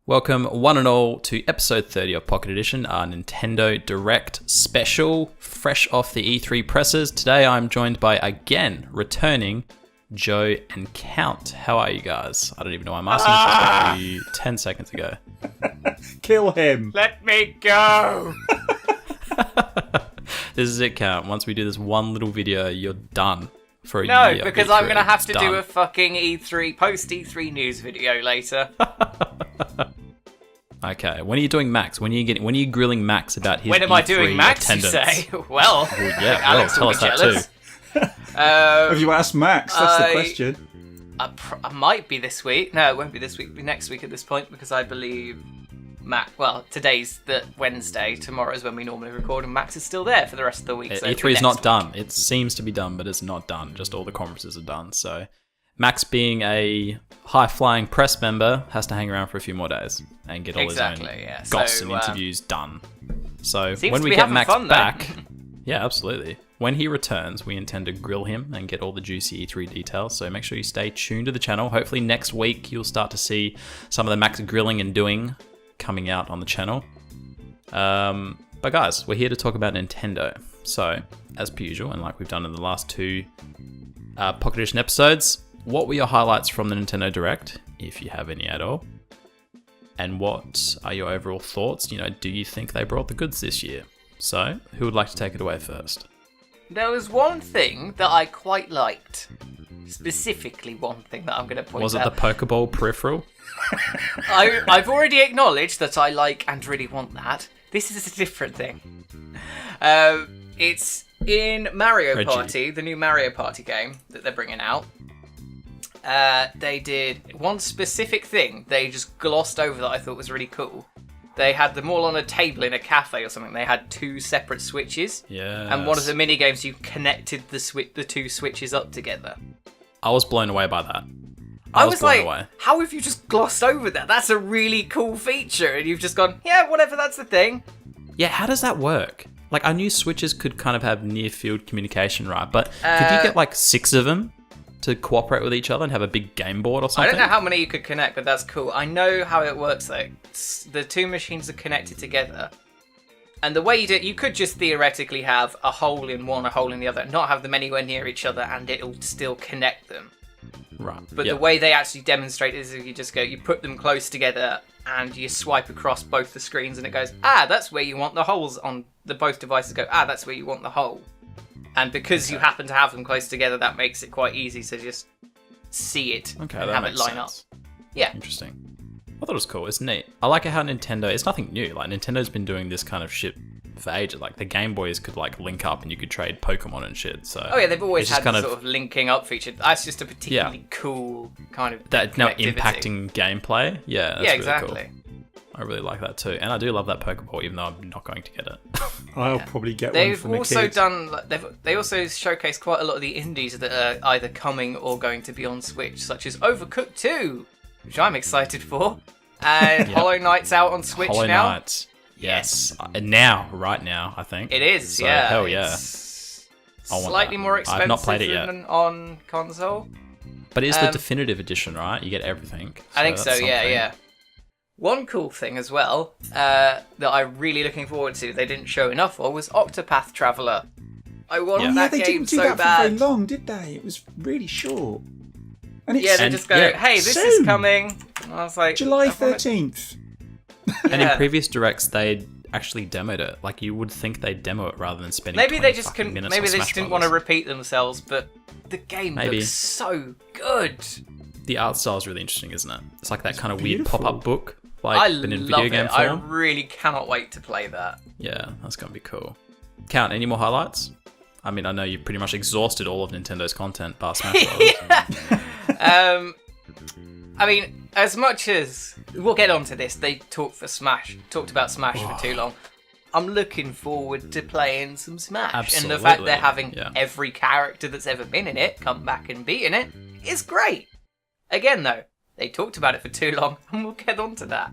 Welcome one and all to episode 30 of Pocket Edition, our Nintendo Direct special, fresh off the E3 presses. Today I'm joined by, again, returning Joe and Count. How are you guys? I don't even know why I'm asking you 10 seconds ago. Kill him. Let me go. This is it, Count. Once we do this one little video, you're done for a year. No, because I'm going to have It's to done. do a fucking post-E3 news video later. Okay, when are you doing Max? When are you grilling Max about his When am I E3 doing Max, attendance? you say? Well, Yeah, Alex tell will us be that jealous. too. Have you asked Max? That's the I- question. I might be this week. No, it won't be this week. It'll be next week at this point, because I believe today's the Wednesday. Tomorrow's when we normally record, and Max is still there for the rest of the week. So E3 is not done. It seems to be done, but it's not done. Just all the conferences are done. So Max, being a high-flying press member, has to hang around for a few more days and get all his own goss and interviews done. So when we get Max back, yeah, absolutely. When he returns, we intend to grill him and get all the juicy E3 details. So make sure you stay tuned to the channel. Hopefully next week you'll start to see some of the Max grilling and doing coming out on the channel. But guys, we're here to talk about Nintendo. So, as per usual, and like we've done in the last two Pocket Edition episodes, what were your highlights from the Nintendo Direct, if you have any at all? And what are your overall thoughts? Do you think they brought the goods this year? So, who would like to take it away first? There was one thing that I quite liked. Specifically, one thing that I'm going to point out. Was it the Pokeball peripheral? I've already acknowledged that I like and really want that. This is a different thing. It's in Mario Party, the new Mario Party game that they're bringing out. They did one specific thing they just glossed over that I thought was really cool. They had them all on a table in a cafe or something. They had two separate switches. Yeah. And one of the mini games, you connected the two switches up together. I was blown away by that. I was blown like, away. how have you just glossed over that? That's a really cool feature. And you've just gone, yeah, whatever, that's the thing. Yeah, how does that work? Like, I knew switches could kind of have near-field communication, right? But could you get like 6 of them to cooperate with each other and have a big game board or something? I don't know how many you could connect, but that's cool. I know how it works, though. The two machines are connected together. And the way you do it, you could just theoretically have a hole in one, a hole in the other, not have them anywhere near each other, and it'll still connect them. Right. But the way they actually demonstrate is if you put them close together and you swipe across both the screens and it goes, that's where you want the holes on the both devices go, that's where you want the hole. And because you happen to have them close together, that makes it quite easy to just see it and have it line up. Yeah. Interesting. I thought it was cool. It's neat. I like it how Nintendo, it's nothing new. Like, Nintendo's been doing this kind of shit for ages. Like, the Game Boys could, like, link up and you could trade Pokemon and shit. So oh, yeah, they've always it's had just this sort of linking up feature. That's just a particularly cool kind of that now connectivity. impacting gameplay. Yeah, that's yeah, really exactly. cool. I really like that too. And I do love that Pokeball, even though I'm not going to get it. I'll probably get one They've for my also kids. they also showcase quite a lot of the indies that are either coming or going to be on Switch, such as Overcooked 2, which I'm excited for, and Hollow Knight's out on Switch Hollow now. Knight. Yes. Right now, I think. It is, So, yeah. hell yeah. It's I want slightly that. more expensive I've not played it yet. than on console. But it is the definitive edition, right? You get everything. I think so, that's yeah, something. yeah. One cool thing as well that I'm really looking forward to, they didn't show enough for, was Octopath Traveler. I want that they game didn't do so that bad. for very long, did they? It was really short. And it's Yeah, they just go, hey, this is coming. And I was like, July 13th. And in previous directs, they actually demoed it. Like, you would think they'd demo it rather than spending Maybe they 20 just fucking couldn't. minutes Maybe on they Smash just didn't want to Brothers. repeat themselves. But the game looks so good. The art style is really interesting, isn't it? It's like that kind of beautiful. weird pop-up book, I like, but in love video game it. I form. really cannot wait to play that. Yeah, that's going to be cool. Count, any more highlights? I mean, I know you've pretty much exhausted all of Nintendo's content, bar Smash Brothers. I mean, as much as we'll get onto this, they talked about Smash for too long. I'm looking forward to playing some Smash, Absolutely, and the fact they're having yeah. every character that's ever been in it come back and be in it is great. Again, though, they talked about it for too long, and we'll get onto that.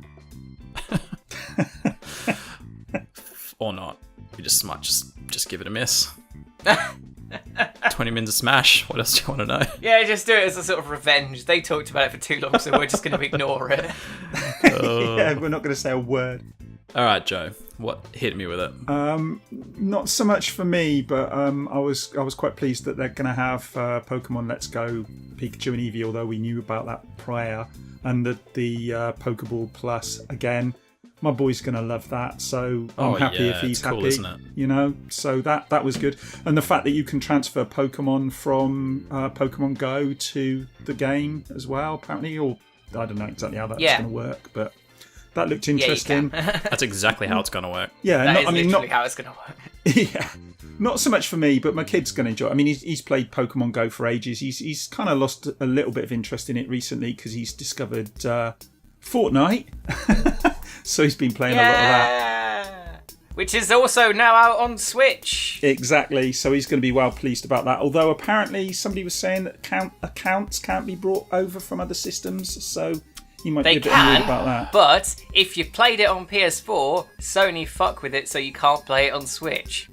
Or not. You just might just give it a miss. 20 minutes of Smash. What else do you want to know? Yeah, just do it as a sort of revenge. They talked about it for too long, so we're just going to ignore it. Yeah, we're not going to say a word. All right, Joe. What hit me with it? Not so much for me, but I was quite pleased that they're going to have Pokemon Let's Go Pikachu and Eevee, although we knew about that prior, and the Pokeball Plus again. My boy's going to love that, so I'm happy if he's cool, happy. Isn't it? You know, so that was good. And the fact that you can transfer Pokemon from Pokemon Go to the game as well, apparently, or I don't know exactly how that's going to work, but that looked interesting. Yeah, That's exactly how it's going to work. Yeah, that is literally how it's going to work. Yeah, not so much for me, but my kid's going to enjoy it. I mean, he's played Pokemon Go for ages. He's kind of lost a little bit of interest in it recently because he's discovered Fortnite. So he's been playing a lot of that. Which is also now out on Switch. Exactly. So he's going to be well pleased about that. Although apparently somebody was saying that accounts can't be brought over from other systems. So he might be a bit annoyed about that. But if you played it on PS4, Sony fuck with it so you can't play it on Switch.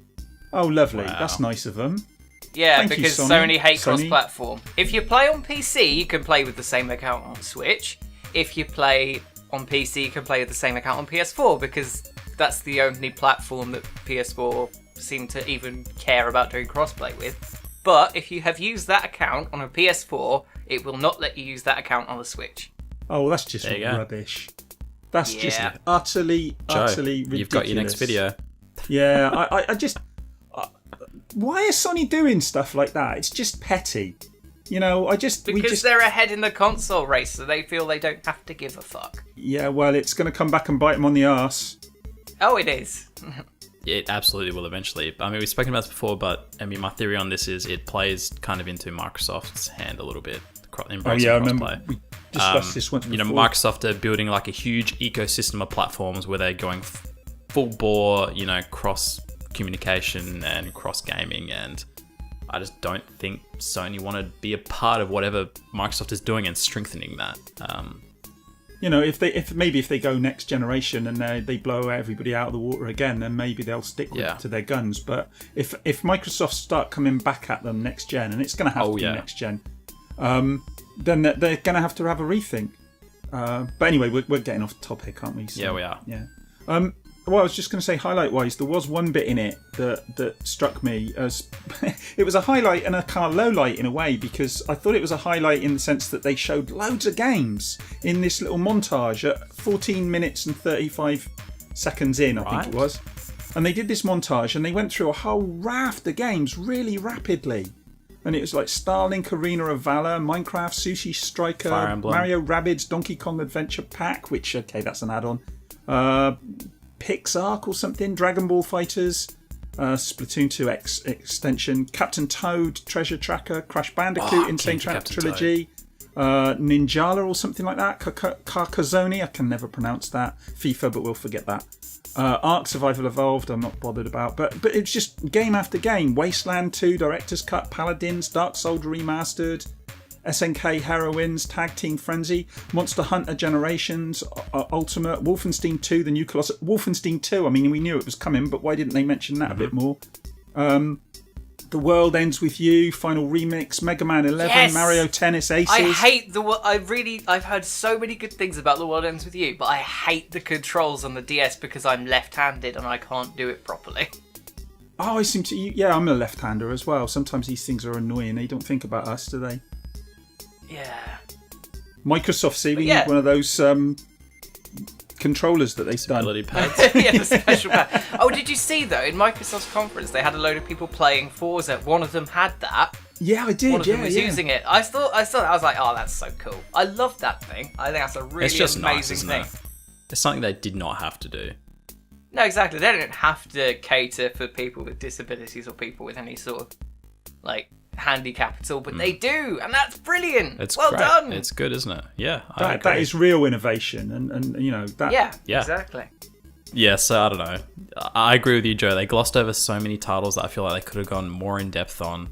Oh, lovely. Wow. That's nice of them. Yeah, Thank because you, Sony hate Sony. cross-platform. If you play on PC, you can play with the same account on Switch. If you play on PC, you can play with the same account on PS4 because that's the only platform that PS4 seem to even care about doing crossplay with. But if you have used that account on a PS4, it will not let you use that account on the Switch. Oh, well, that's just rubbish. That's just utterly ridiculous. You've got your next video. Yeah, I just... why is Sony doing stuff like that? It's just petty. You know, Because they're ahead in the console race, so they feel they don't have to give a fuck. Yeah, well, it's going to come back and bite them on the arse. Oh, it is. It absolutely will eventually. I mean, we've spoken about this before, but I mean, my theory on this is it plays kind of into Microsoft's hand a little bit. Embracing I crossplay. remember we discussed this once before. You know, Microsoft are building like a huge ecosystem of platforms where they're going full bore, you know, cross communication and cross gaming, and I just don't think Sony want to be a part of whatever Microsoft is doing and strengthening that. You know, if they go next generation and they blow everybody out of the water again, then maybe they'll stick to their guns. But if Microsoft start coming back at them next gen, and it's going to have to be next gen, then they're going to have a rethink. But anyway, we're getting off topic, aren't we? So, yeah, we are. Yeah. Well, I was just going to say, highlight-wise, there was one bit in it that struck me as... it was a highlight and a kind of low-light in a way, because I thought it was a highlight in the sense that they showed loads of games in this little montage at 14 minutes and 35 seconds in, I think it was. And they did this montage, and they went through a whole raft of games really rapidly. And it was like Starlink Arena of Valor, Minecraft, Sushi Striker, Mario Rabbids, Donkey Kong Adventure Pack, which, okay, that's an add-on. Pixark or something, Dragon Ball Fighters, Splatoon 2 extension, Captain Toad, Treasure Tracker, Crash Bandicoot, Insane Trilogy, Ninjala or something like that, Carcassonne, I can never pronounce that, FIFA, but we'll forget that. Ark Survival Evolved, I'm not bothered about, but it's just game after game. Wasteland 2, Director's Cut, Paladins, Dark Soldier Remastered, SNK Heroines, Tag Team Frenzy, Monster Hunter Generations, Ultimate, Wolfenstein 2, The New Colossus, Wolfenstein 2, I mean, we knew it was coming, but why didn't they mention that a bit more? The World Ends With You, Final Remix, Mega Man 11, Mario Tennis Aces. I hate I've heard so many good things about The World Ends With You, but I hate the controls on the DS because I'm left-handed and I can't do it properly. Oh, I seem to... Yeah, I'm a left-hander as well. Sometimes these things are annoying. They don't think about us, do they? Yeah. Microsoft, see, we need one of those controllers that they've done. Pads. Yeah, the special pad. Oh, did you see, though, in Microsoft's conference, they had a load of people playing Forza. One of them had that. Yeah, I did. One of them was using it. I thought, I was like, oh, that's so cool. I love that thing. I think that's a really amazing thing. It's something they did not have to do. No, exactly. They don't have to cater for people with disabilities or people with any sort of, like, handicap at all, but they do, and that's brilliant. It's well great. done. It's good, isn't it? Yeah, that is real innovation, and you know that. Yeah, exactly. Yeah, so I don't know. I agree with you, Joe. They glossed over so many titles that I feel like they could have gone more in depth on,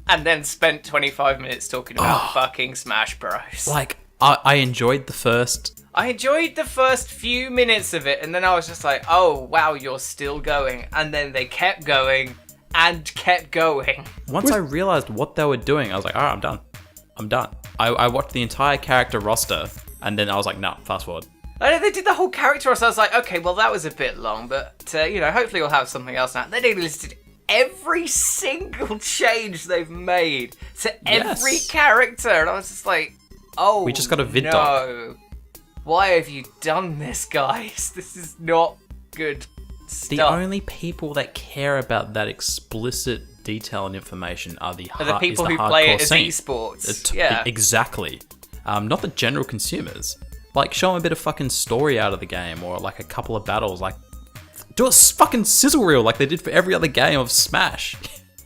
and then spent 25 minutes talking about fucking Smash Bros. Like, I enjoyed the first. I enjoyed the first few minutes of it, and then I was just like, oh wow, you're still going, and then they kept going. and kept going. Once I realized what they were doing, I was like, all right, I'm done. I watched the entire character roster, and then I was like, no, fast forward. I know they did the whole character roster. I was like, okay, well, that was a bit long, but, hopefully we'll have something else now. Then they listed every single change they've made to every character, and I was just like, oh, we just got a vid doc. Why have you done this, guys? This is not good stuff. The only people that care about that explicit detail and information are the people who play it as esports. Exactly. Not the general consumers. Like, show them a bit of fucking story out of the game, or like a couple of battles. Like, do a fucking sizzle reel like they did for every other game of Smash.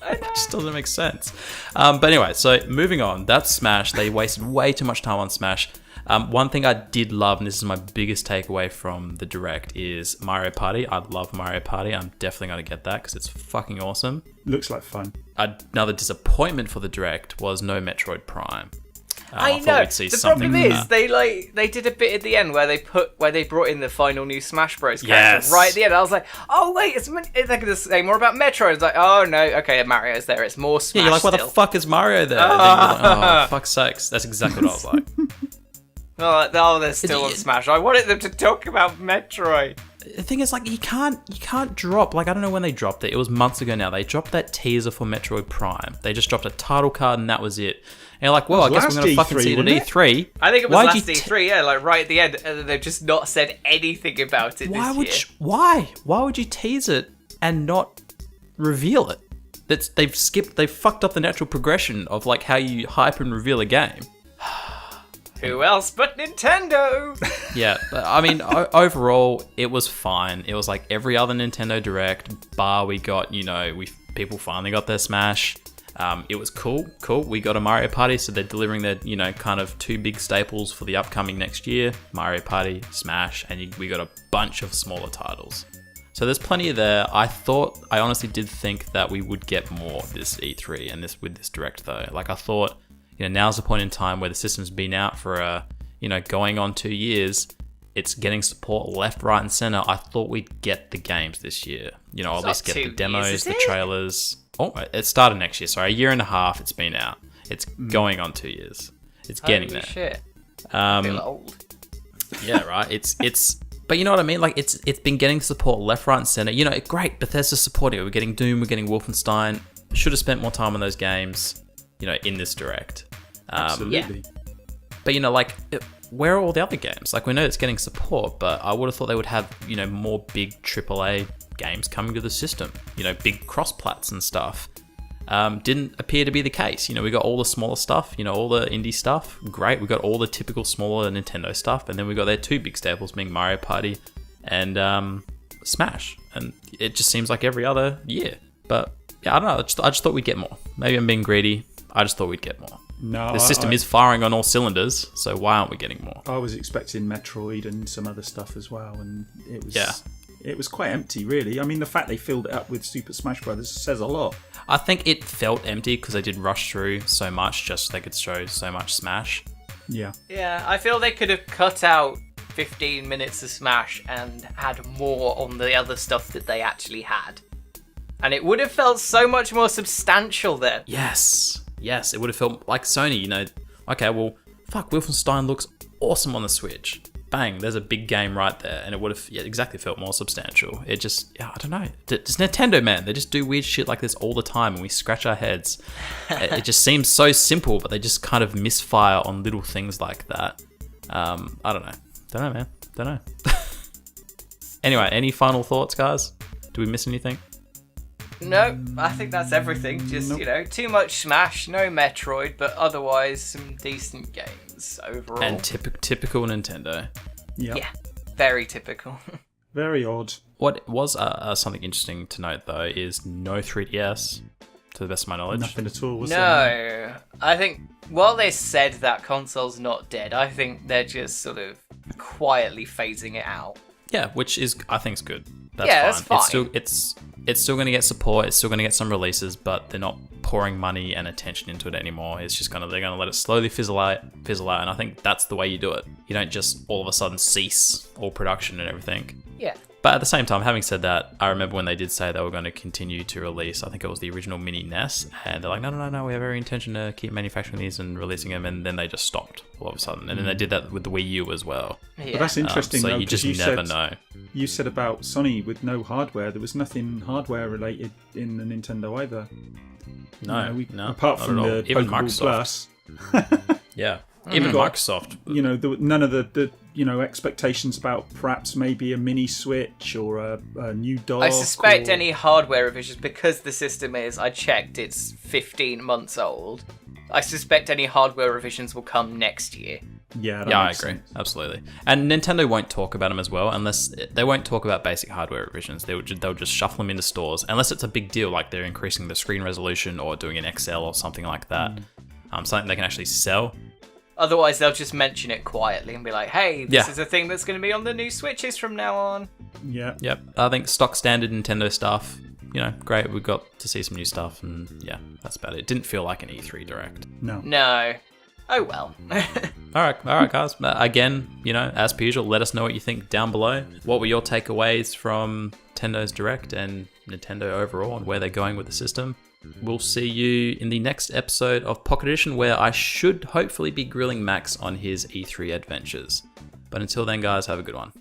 It just doesn't make sense. But anyway, so moving on. That's Smash. They wasted way too much time on Smash. One thing I did love, and this is my biggest takeaway from the Direct, is Mario Party. I love Mario Party. I'm definitely going to get that because it's fucking awesome. Looks like fun. Another disappointment for the Direct was no Metroid Prime. I know. The problem is they did a bit at the end where they brought in the final new Smash Bros. Character right at the end. I was like, oh wait, they're going to say more about Metroid. It's like, oh no, okay, Mario's there. It's more Smash. Yeah, you're like, why the fuck is Mario there? Oh, fuck's sakes. That's exactly what I was like. Oh, they're still on Smash. I wanted them to talk about Metroid. The thing is, like, you can't drop, like, I don't know when they dropped it. It was months ago now. They dropped that teaser for Metroid Prime. They just dropped a title card and that was it. And you're like, well, I guess we're going to fucking see it at E3. I think it was last E3, like right at the end, and they've just not said anything about it this year. Why? Why would you tease it and not reveal it? They've fucked up the natural progression of, like, how you hype and reveal a game. Who else but Nintendo? Yeah, I mean, overall, it was fine. It was like every other Nintendo Direct, bar we got, people finally got their Smash. It was cool. We got a Mario Party, so they're delivering their, kind of two big staples for the upcoming next year. Mario Party, Smash, and we got a bunch of smaller titles. So there's plenty there. I honestly did think that we would get more this E3 and with this Direct, though. Like, I thought, now's the point in time where the system's been out for, going on 2 years. It's getting support left, right, and center. I thought we'd get the games this year. At least get the demos, the trailers. Oh, it started next year. Sorry, a year and a half it's been out. It's going on 2 years. It's getting there. Shit. I feel old. Yeah, right. It's. But you know what I mean? Like, it's been getting support left, right, and center. Great. Bethesda's supporting it. We're getting Doom. We're getting Wolfenstein. Should have spent more time on those games. In this Direct. Absolutely. Yeah. But where are all the other games? Like, we know it's getting support, but I would have thought they would have more big AAA games coming to the system. Big cross-plats and stuff. Didn't appear to be the case. We got all the smaller stuff. All the indie stuff. Great. We got all the typical smaller Nintendo stuff, and then we got their two big staples being Mario Party and Smash. And it just seems like every other year. But yeah, I don't know. I just thought we'd get more. Maybe I'm being greedy. I just thought we'd get more. No, the system is firing on all cylinders, so why aren't we getting more? I was expecting Metroid and some other stuff as well, and it was quite empty, really. I mean, the fact they filled it up with Super Smash Bros. Says a lot. I think it felt empty because they did rush through so much just so they could show so much Smash. Yeah. Yeah, I feel they could have cut out 15 minutes of Smash and had more on the other stuff that they actually had. And it would have felt so much more substantial then. Yes, it would have felt like Sony, okay, well, fuck, Wolfenstein looks awesome on the Switch. Bang, there's a big game right there. And it would have exactly felt more substantial. It just, I don't know. It's Nintendo, man. They just do weird shit like this all the time and we scratch our heads. It just seems so simple, but they just kind of misfire on little things like that. I don't know. Don't know, man. Don't know. Anyway, any final thoughts, guys? Do we miss anything? No, I think that's everything. Just, too much Smash, no Metroid, but otherwise some decent games overall. And typical Nintendo. Yep. Yeah, very typical. Very odd. What was something interesting to note, though, is no 3DS, to the best of my knowledge. Nothing at all, was there? No. I think, while they said that console's not dead, I think they're just sort of quietly phasing it out. Yeah, which is, I think, is good. That's fine. It's still going to get support. It's still going to get some releases, but they're not pouring money and attention into it anymore. It's just they're going to let it slowly fizzle out, and I think that's the way you do it. You don't just all of a sudden cease all production and everything. Yeah. But at the same time, having said that, I remember when they did say they were going to continue to release, I think it was the original mini NES, and they're like, no, we have every intention to keep manufacturing these and releasing them, and then they just stopped all of a sudden. And then they did that with the Wii U as well. Yeah. But that's interesting, so though, you just never know. You said about Sony with no hardware. There was nothing hardware related in the Nintendo either. No, apart from the even Pokeball Microsoft. Plus. Yeah. Even Microsoft. None of the expectations about perhaps maybe a mini Switch or a new dock. I suspect any hardware revisions, because the system is, I checked, it's 15 months old. I suspect any hardware revisions will come next year. Yeah, I agree. Absolutely. And Nintendo won't talk about them as well, unless they won't talk about basic hardware revisions. They'll just shuffle them into stores, unless it's a big deal, like they're increasing the screen resolution or doing an XL or something like that. Something they can actually sell. Otherwise, they'll just mention it quietly and be like, hey, this is a thing that's going to be on the new Switches from now on. Yeah. Yep. I think stock standard Nintendo stuff, great. We got to see some new stuff, and yeah, that's about it. It didn't feel like an E3 Direct. No. Oh, well. All right, guys. Again, as per usual, let us know what you think down below. What were your takeaways from Nintendo's Direct and Nintendo overall, and where they're going with the system? We'll see you in the next episode of Pocket Edition, where I should hopefully be grilling Max on his E3 adventures. But until then, guys, have a good one.